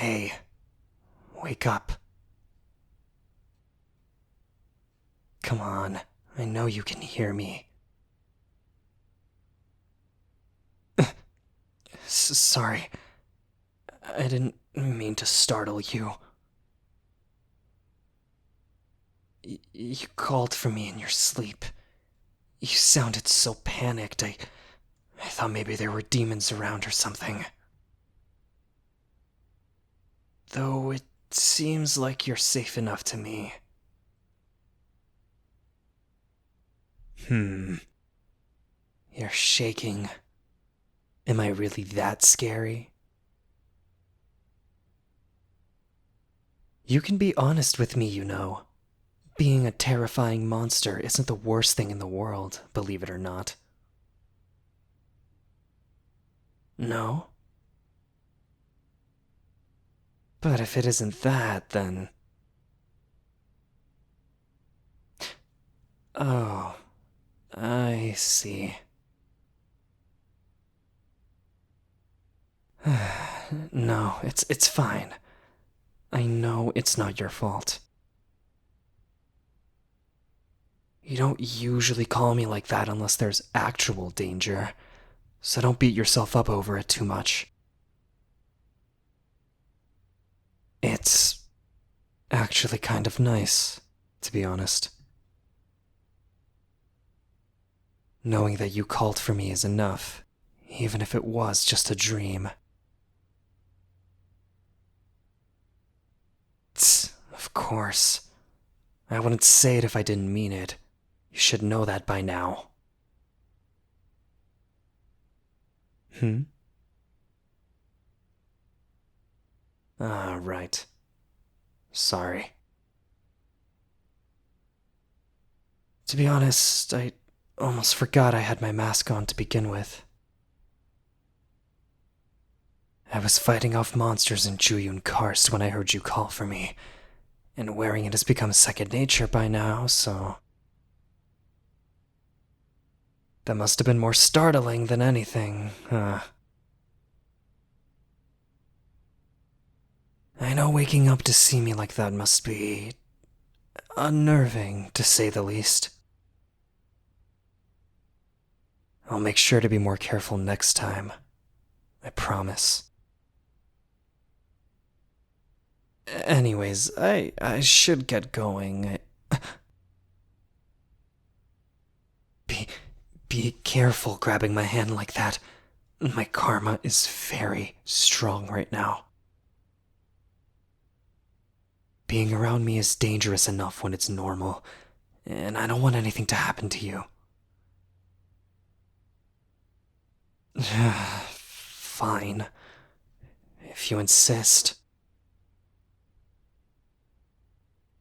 Hey, wake up. Come on, I know you can hear me. Sorry, I didn't mean to startle you. You called for me in your sleep. You sounded so panicked, I thought maybe there were demons around or something. Though it seems like you're safe enough to me. You're shaking. Am I really that scary? You can be honest with me, you know. Being a terrifying monster isn't the worst thing in the world, believe it or not. No? But if it isn't that, then... Oh, I see. No, it's fine. I know it's not your fault. You don't usually call me like that unless there's actual danger, so don't beat yourself up over it too much. It's actually kind of nice, to be honest. Knowing that you called for me is enough, even if it was just a dream. Tss, of course. I wouldn't say it if I didn't mean it. You should know that by now. Hmm? Ah, right. Sorry. To be honest, I almost forgot I had my mask on to begin with. I was fighting off monsters in Juyun Karst when I heard you call for me, and wearing it has become second nature by now, so... That must have been more startling than anything, huh? I know waking up to see me like that must be... unnerving, to say the least. I'll make sure to be more careful next time. I promise. Anyways, I should get going. Be, be careful grabbing my hand like that. My karma is very strong right now. Being around me is dangerous enough when it's normal, and I don't want anything to happen to you. Fine, if you insist.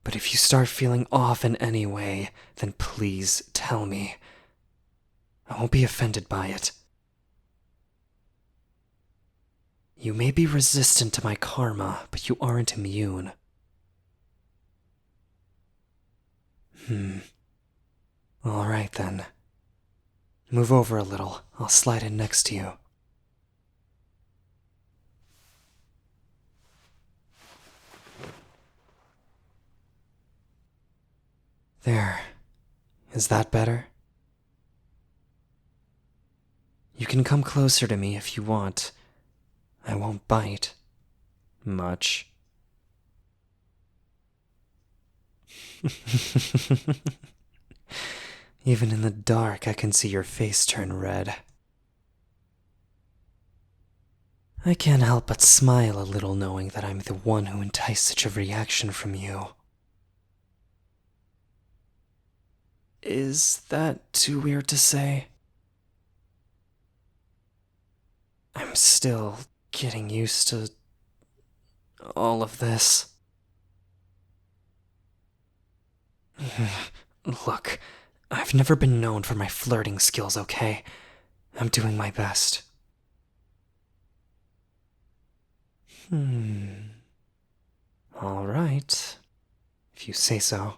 But if you start feeling off in any way, then please tell me. I won't be offended by it. You may be resistant to my karma, but you aren't immune. Alright then. Move over a little. I'll slide in next to you. There. Is that better? You can come closer to me if you want. I won't bite. Much. Even in the dark, I can see your face turn red. I can't help but smile a little knowing that I'm the one who enticed such a reaction from you. Is that too weird to say? I'm still getting used to all of this. Look, I've never been known for my flirting skills, okay? I'm doing my best. Alright, if you say so.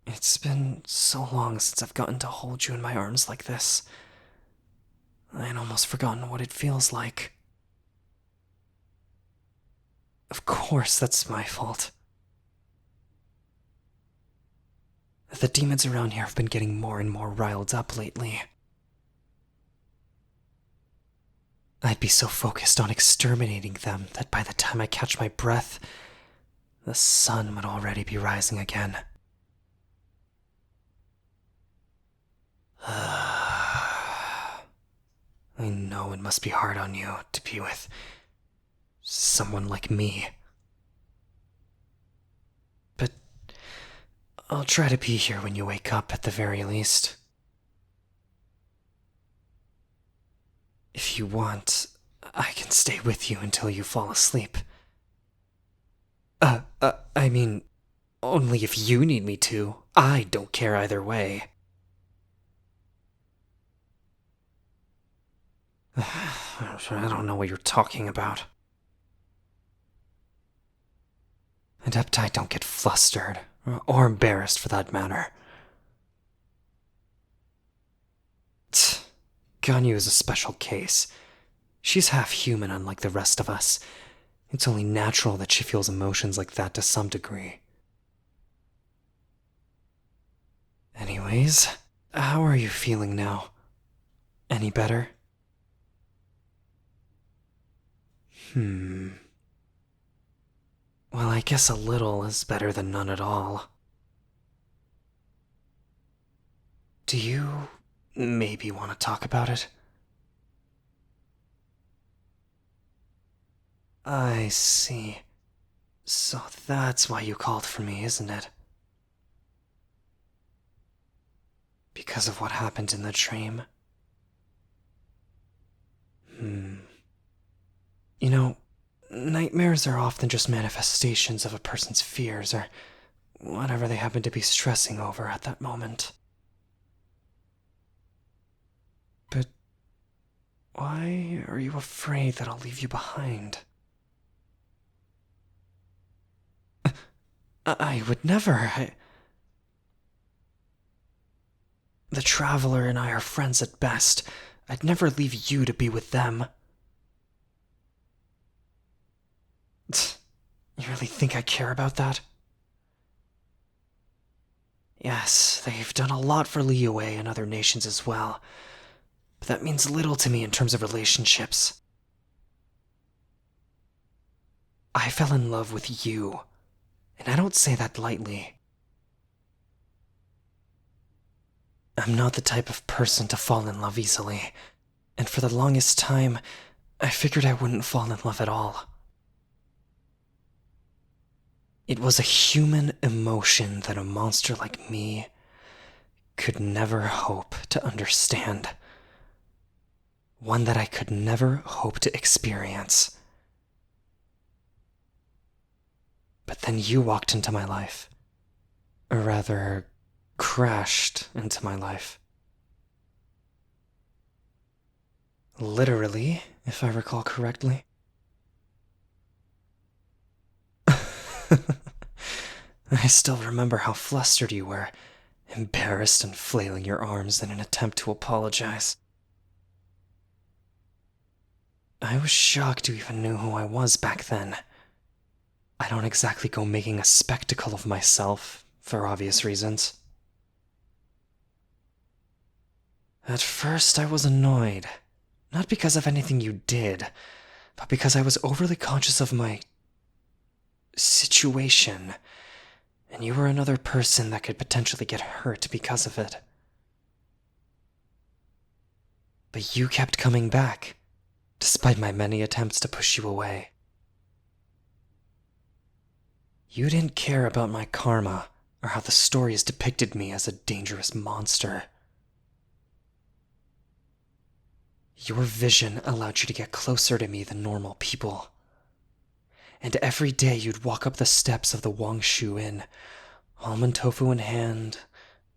It's been so long since I've gotten to hold you in my arms like this. I'd almost forgotten what it feels like. Of course, that's my fault. The demons around here have been getting more and more riled up lately. I'd be so focused on exterminating them that by the time I catch my breath, the sun would already be rising again. I know it must be hard on you to be with someone like me. But I'll try to be here when you wake up at the very least. If you want, I can stay with you until you fall asleep. I mean, only if you need me to. I don't care either way. I don't know what you're talking about. Adepti don't get flustered, or embarrassed for that matter. Ganyu is a special case. She's half human, unlike the rest of us. It's only natural that she feels emotions like that to some degree. Anyways, how are you feeling now? Any better? Well, I guess a little is better than none at all. Do you maybe want to talk about it? I see. So that's why you called for me, isn't it? Because of what happened in the dream? You know, nightmares are often just manifestations of a person's fears or whatever they happen to be stressing over at that moment. But why are you afraid that I'll leave you behind? I would never. The Traveler and I are friends at best. I'd never leave you to be with them. You really think I care about that? Yes, they've done a lot for Liyue and other nations as well, but that means little to me in terms of relationships. I fell in love with you, and I don't say that lightly. I'm not the type of person to fall in love easily, and for the longest time, I figured I wouldn't fall in love at all. It was a human emotion that a monster like me could never hope to understand. One that I could never hope to experience. But then you walked into my life. Or rather, crashed into my life. Literally, if I recall correctly. I still remember how flustered you were, embarrassed and flailing your arms in an attempt to apologize. I was shocked you even knew who I was back then. I don't exactly go making a spectacle of myself, for obvious reasons. At first I was annoyed, not because of anything you did, but because I was overly conscious of my situation, and you were another person that could potentially get hurt because of it. But you kept coming back, despite my many attempts to push you away. You didn't care about my karma, or how the stories depicted me as a dangerous monster. Your vision allowed you to get closer to me than normal people. And every day you'd walk up the steps of the Wangshu Inn, almond tofu in hand,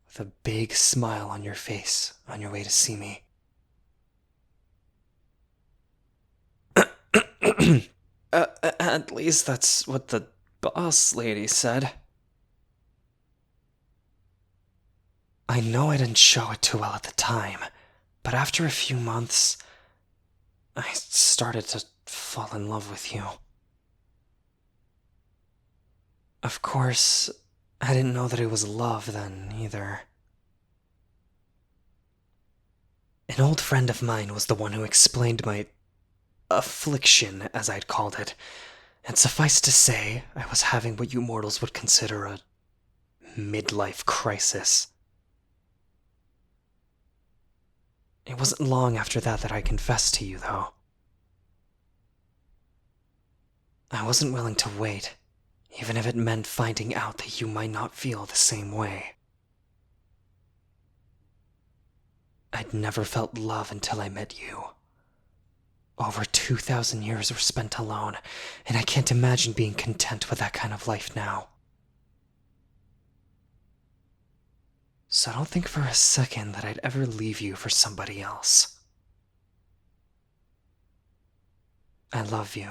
with a big smile on your face on your way to see me. At least that's what the boss lady said. I know I didn't show it too well at the time, but after a few months, I started to fall in love with you. Of course, I didn't know that it was love then, either. An old friend of mine was the one who explained my affliction, as I'd called it, and suffice to say, I was having what you mortals would consider a midlife crisis. It wasn't long after that I confessed to you, though. I wasn't willing to wait, even if it meant finding out that you might not feel the same way. I'd never felt love until I met you. Over 2,000 years were spent alone, and I can't imagine being content with that kind of life now. So don't think for a second that I'd ever leave you for somebody else. I love you,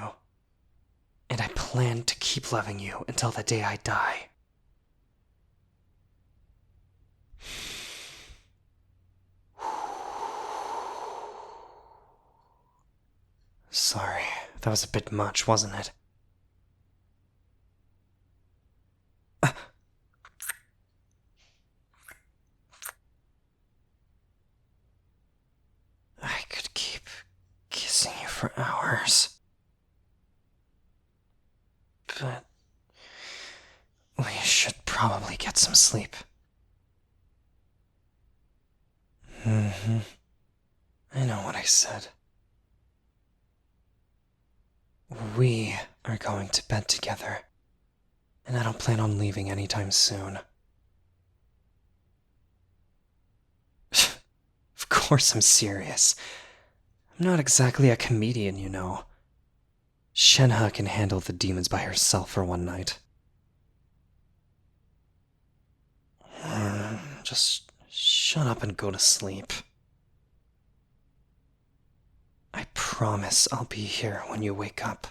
and I plan to keep loving you until the day I die. Sorry, that was a bit much, wasn't it? I could keep kissing you for hours. But we should probably get some sleep. Mm-hmm. I know what I said. We are going to bed together, and I don't plan on leaving anytime soon. Of course I'm serious. I'm not exactly a comedian, you know. Shenhe can handle the demons by herself for one night. Just shut up and go to sleep. I promise I'll be here when you wake up.